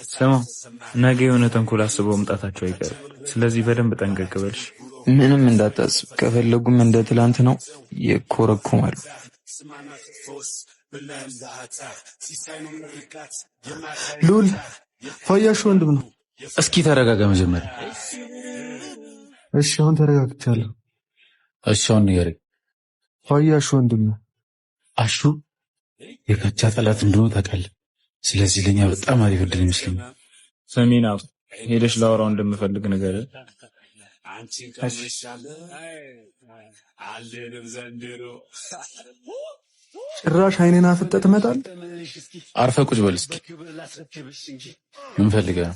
ስማ ነገ የሆነ ተንኮል አስበው መምጣታቸው አይቀርም። ስለዚህ በደንብ ጠንቀቅ በልሽ። ምንም እንዳታስብ። ከፈለጉም እንደ ትላንት ነው ይኮረኩማሉ። ሉል ፋያሽ ወንድም ነው። እስኪ ተረጋጋ መጀመሪያ። እሺ አሁን ተረጋግቻለሁ። እሺ አሁን ንገረኝ። ፋያሽ ወንድም ነው። አሹ የካቻ ጠላት እንደሆነ ታውቃለህ። ስለዚህ ለኛ በጣም አሪፍ እድል ይመስለኛል። ሰሚና ሄደሽ ላወራው እንደምፈልግ ነገር ጭራሽ አይኔን አፍጠህ ትመጣለህ። አርፈህ ቁጭ በል እስኪ። ምን ፈልገህ ነው?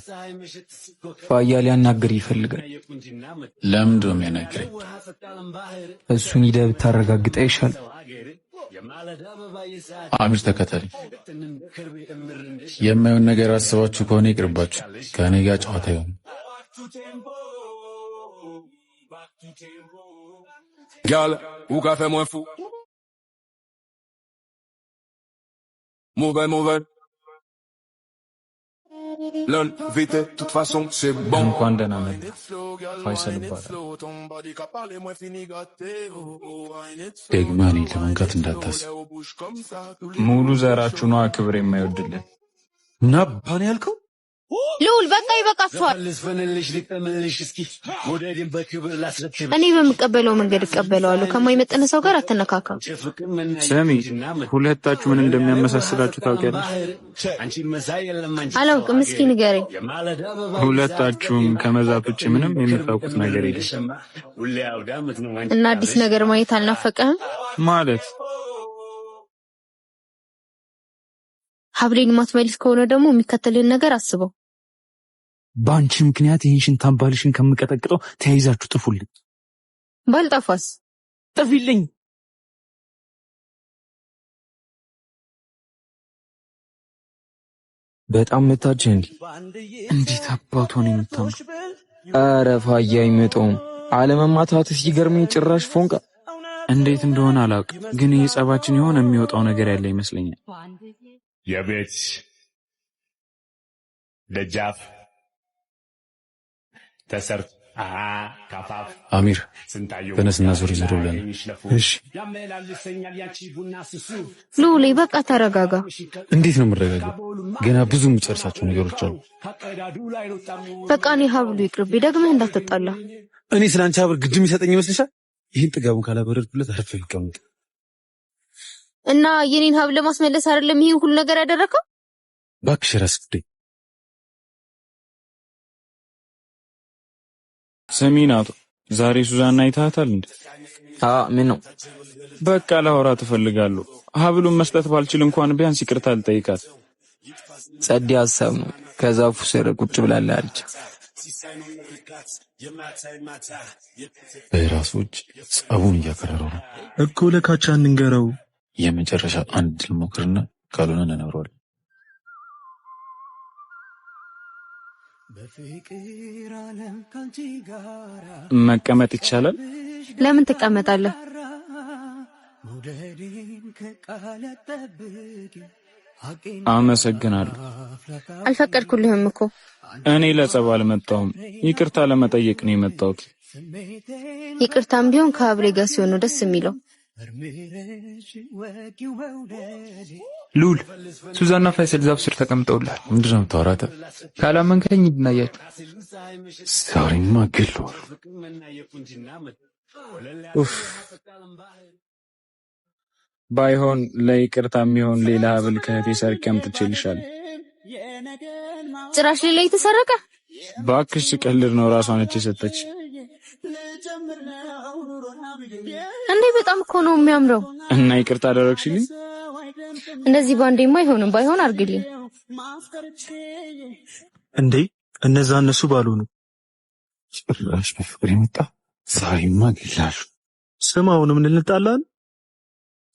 ፋያ ሊያናግር ይፈልጋል። ለምንድን ነው የሚያናግረኝ? እሱን ሂደህ ብታረጋግጥ ይሻላል። አሚር ተከተለኝ። የማይሆን ነገር አስባችሁ ከሆነ ይቅርባችሁ። ከእኔ ጋር ጨዋታ ይሆን። Girl, who got fait moins fou? Mauvais. L'un vite, toute façon, c'est bon. እንኳን ደህና መጣህ። ፋይሰል ይባላል። ደግማ እኔን ለመንካት እንዳታስብ። ሙሉ ዘራችሁ ነው ክብር የማይወድልን እና ባን ያልከው ልዑል በቃ ይበቃችኋል። እኔ በምቀበለው መንገድ እቀበለዋለሁ። ከማይመጥን ሰው ጋር አትነካካ። ሰሚ ሁለታችሁ ምን እንደሚያመሳስላችሁ ታውቂያለሽ? አላውቅም። እስኪ ንገረኝ። ሁለታችሁም ከመዛት ውጭ ምንም የምታውቁት ነገር የለም እና አዲስ ነገር ማየት አልናፈቀህም ማለት? ሀብሌን ማትመልስ ከሆነ ደግሞ የሚከተልን ነገር አስበው። በአንቺ ምክንያት ይህን ሽንታም ባልሽን ከምቀጠቅጠው ተያይዛችሁ ጥፉልኝ። ባልጠፋስ? ጥፊልኝ። በጣም መታጀን። እንዴት አባቷ ነው የምታምር? ኧረ ፋያ አይመጣውም። አለመማታት ሲገርመኝ ጭራሽ ፎንቃ። እንዴት እንደሆነ አላውቅም፣ ግን ይህ ጸባችን የሆነ የሚወጣው ነገር ያለ ይመስለኛል። የቤት ደጃፍ ተሰርቶ አሚር ተነስና ዞር ብለን። እሺ ልዑል በቃ ተረጋጋ። እንዴት ነው የምረጋጋው? ገና ብዙ የምጨርሳቸው ነገሮች አሉ። በቃ እኔ ሀብሉ ይቅርብ። ደግመህ እንዳትጣላ። እኔ ስላንቺ ሀብል ግድም ይሰጠኝ ይመስልሻል? ይህን ጥጋቡን ካላበረድኩለት አርፈህ ይቀመጥ እና የኔን ሀብል ለማስመለስ አይደለም ይሄን ሁሉ ነገር ያደረከው? እባክሽ ራስ ጉዳይ። ሰሚናቱ ዛሬ ሱዛና አይታታል እንዴ? ምን ነው? በቃ ላወራ ትፈልጋለሁ። ሀብሉን መስጠት ባልችል እንኳን ቢያንስ ይቅርታ ልጠይቃት። ጸዴ ሀሳብ ነው። ከዛፉ ስር ቁጭ ብላለች አለች። በራሶች ጸቡን እያከረረው ነው እኮ። ለካቻ እንንገረው። የመጨረሻ አንድ ልሞክርና ካልሆነ እንነግረዋለን። መቀመጥ ይቻላል? ለምን ትቀመጣለህ? አመሰግናለሁ። አልፈቀድኩልህም እኮ። እኔ ለጸብ አልመጣሁም፣ ይቅርታ ለመጠየቅ ነው የመጣሁት። ይቅርታም ቢሆን ከሀብሌ ጋር ሲሆን ነው ደስ የሚለው። ሉል ሱዛና ፋይሰል ዛፍ ስር ተቀምጠውላል። ምንድነው የምታወራው? ካላመንከኝ እንድናያችሁ። ዛሬማ ገለዋል። ባይሆን ለይቅርታ የሚሆን ሌላ ሀብል ከእህቴ ሰርቄ አምጥቼልሻለሁ። ጭራሽ ሌላ የተሰረቀ? እባክሽ ቀልድ ነው፣ ራሷ ነች የሰጠች። እንዴ በጣም እኮ ነው የሚያምረው። እና ይቅርታ አደረግሽልኝ? እንደዚህ ባንዴማ አይሆንም። ባይሆን አርግልኝ። እንዴ እነዛ እነሱ ባልሆኑ ጭራሽ በፍቅር የመጣ ዛሬማ ገላሹ። ስማ አሁንም እንጣላለን።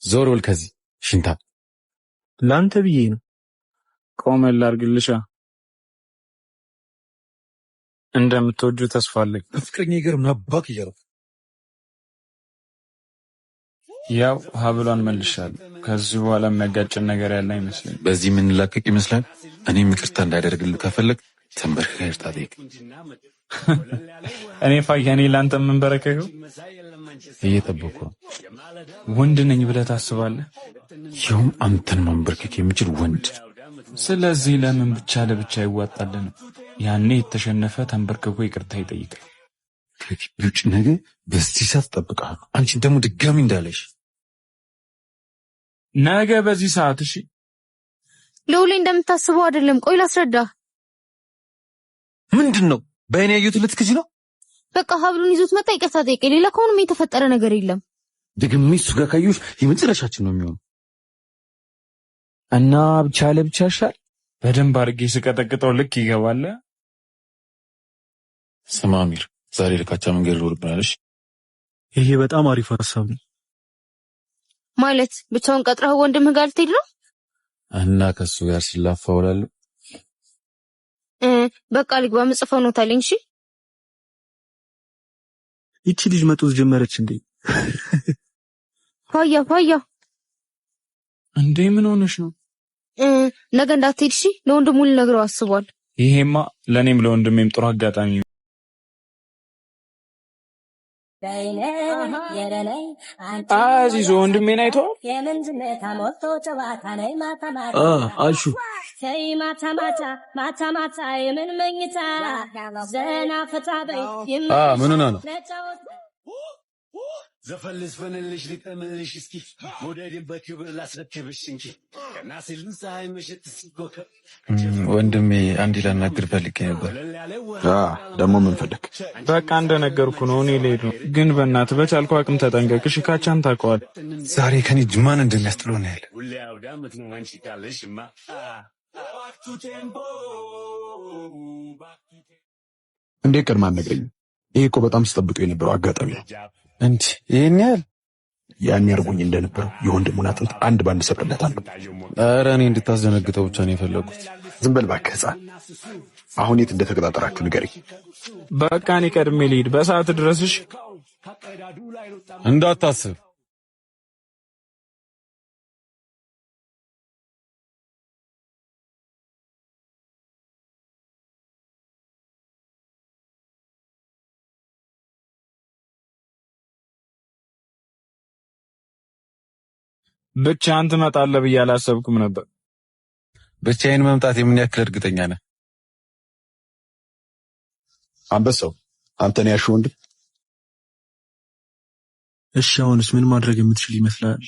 ዞር በል ከዚህ ሽንታ። ላንተ ብዬ ነው። ቆመል ላርግልሻ። እንደምትወጁ ተስፋ አለኝ። ፍቅረኛ ይገርም ናባክ ይያለው። ያው ሀብሏን መልሻለሁ። ከዚህ በኋላ የሚያጋጭን ነገር ያለ አይመስለኝም። በዚህ ምን ላቀቅ ይመስላል? እኔም ይቅርታ እንዳደርግልህ ከፈለግ ተንበርክከህ ይቅርታ ጠይቅ። እኔ ፋያኔ ላንተ የምንበረከከው እየጠበኩ ነው። ወንድ ነኝ ብለህ ታስባለህ? ይኸውም አንተን ማንበርከክ የሚችል ወንድ። ስለዚህ ለምን ብቻ ለብቻ ይዋጣልን? ያኔ የተሸነፈ ተንበርክኮ ይቅርታ ይጠይቃል። ከግቢ ውጭ ነገ በዚህ ሰዓት እጠብቅሃለሁ። አንቺን ደግሞ ድጋሚ እንዳለሽ ነገ በዚህ ሰዓት። እሺ ልውሌ እንደምታስበው አይደለም። ቆይ ላስረዳ። ምንድነው? በእኔ ያዩት ልትክጂ ነው? በቃ ሀብሉን ይዞት መጣ፣ ይቅርታ ጠይቄ። ሌላ ከሆነም የተፈጠረ ነገር የለም። ደግሜ እሱ ጋር ካዩሽ የመጨረሻችን ነው የሚሆነው። እና ብቻ ለብቻ ይሻል። በደንብ አድርጌ ስቀጠቅጠው ልክ ይገባል። ስማ አሚር፣ ዛሬ ልካቻ መንገድ ይኖርብናልሽ። ይሄ በጣም አሪፍ ሀሳብ ነው። ማለት ብቻውን ቀጥረህ ወንድምህ ጋር ልትሄድ ነው? እና ከሱ ጋር ሲላፋ ውላለሁ። በቃ ልግባ፣ ምጽፈው ነው ታለኝ። እሺ ይቺ ልጅ መጦስ ጀመረች እንዴ? ፋያ እንዴ ምን ሆነሽ ነው? ነገ እንዳትሄድ እሺ። ለወንድሙ ልነግረው አስቧል። ይሄማ ለኔም ለወንድሜም ጥሩ አጋጣሚ ነው። አዚዞ ወንድሜን አይተዋል? አሹ ምን ሆነ ነው? ዘፈልስ ፈንልሽ ሊጠምልሽ እስኪ ሞዴልን በክብር ላስረክብሽ እንጂ ከናሲልን ፀሐይ ምሽት ሲጎከ ወንድሜ አንድ ላናግር ፈልጌ ነበር። ደግሞ ምን ፈለክ? በቃ እንደነገርኩ ነው። እኔ ልሄድ ነው፣ ግን በእናትህ በቻልኩ አቅም ተጠንቀቅ። እሺ ካቻን ታውቀዋል። ዛሬ ከኔ ማን እንደሚያስጥለው ነው ያለ። ሁሌ አውዳመት ነው አንቺ ካለሽማ። እንዴ ቀድማ አትነግረኝም? ይሄ እኮ በጣም ስጠብቀው የነበረው አጋጣሚ ነው። እንዴ ይሄን ያህል ያን ያርጉኝ እንደነበረው የወንድሙን አጥንት አንድ ባንድ ሰብረለታለሁ። ኧረ እኔ እንድታስደነግጠው ብቻ ነው የፈለኩት። ዝም በል እባክህ ሕፃን። አሁን የት እንደተቀጣጠራችሁ ንገረኝ። በቃ እኔ ቀድሜ ልሂድ፣ በሰዓት ድረስሽ እንዳታስብ። ብቻህን ትመጣለህ ብዬ አላሰብኩም ነበር። ብቻዬን መምጣት የምን ያክል እርግጠኛ ነህ? አንበሳው አንተ ነው ያልሽው ወንድም? እሺ አሁንስ ምን ማድረግ የምትችል ይመስላል?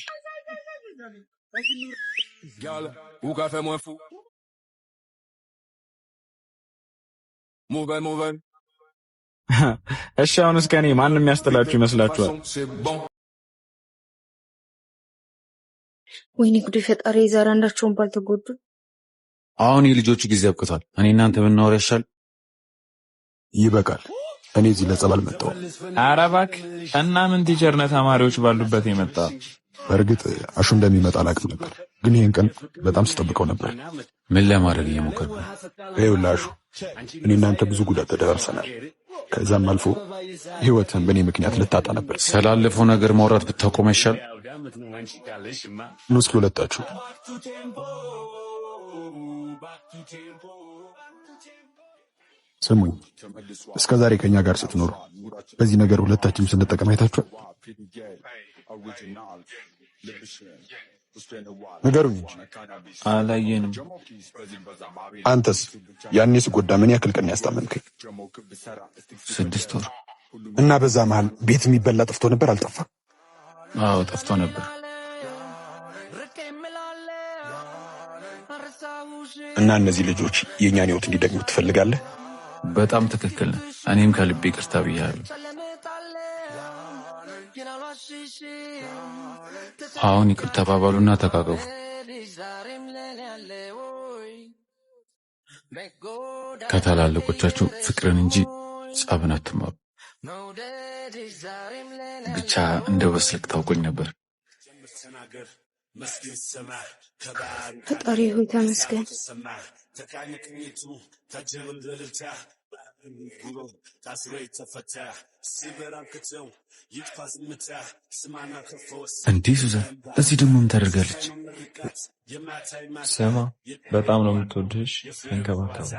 እሺ አሁንስ ከኔ ማንም ያስጥላችሁ ይመስላችኋል? ወይኔ ጉዴ ፈጣሪ፣ ዛሬ አንዳቸውን ባልተጎዱ። አሁን የልጆቹ ጊዜ አብቅቷል። እኔ እናንተ ብናወራ ይሻል። ይበቃል። እኔ እዚህ ለጸባል መጣሁ። ኧረ እባክህ እና ምን ቲቸር ነህ ተማሪዎች ባሉበት የመጣ? በእርግጥ አሹ እንደሚመጣ አላውቅም ነበር፣ ግን ይሄን ቀን በጣም ስጠብቀው ነበር። ምን ለማድረግ እየሞከርኩ ነው? ይኸውልህ አሹ፣ እኔ እናንተ ብዙ ጉዳት ተደራርሰናል። ከዛም አልፎ ህይወትን በእኔ ምክንያት ልታጣ ነበር። ስላለፈው ነገር ማውራት ብታቆም ይሻል። ኑ እስኪ ሁለታችሁ ስሙኝ። እስከ ዛሬ ከኛ ጋር ስትኖሩ በዚህ ነገር ሁለታችንም ስንጠቀም አይታችኋል? ንገሩኝ እንጂ። አላየንም። አንተስ ያኔ ስጎዳ ምን ያክል ቀን ያስታመምከኝ? 6 ወር። እና በዛ መሃል ቤት የሚበላ ጠፍቶ ነበር? አልጠፋም? አዎ ጠፍቶ ነበር። እና እነዚህ ልጆች የእኛን ህይወት እንዲደግሙ ትፈልጋለህ? በጣም ትክክል ነህ። እኔም ከልቤ ይቅርታ ብያለሁ። አሁን ይቅርታ ተባባሉና ተቃቀፉ። ከታላላቆቻችሁ ፍቅርን እንጂ ጸብን አትማሩ። ብቻ እንደ በስልክ ታውቆኝ ነበር። ፈጣሪ ሆይ ተመስገን። እንዴ ሱዛን፣ እዚህ ደግሞ ምን ታደርጋለች? ስማ፣ በጣም ነው የምትወድሽ። ተንከባከባ።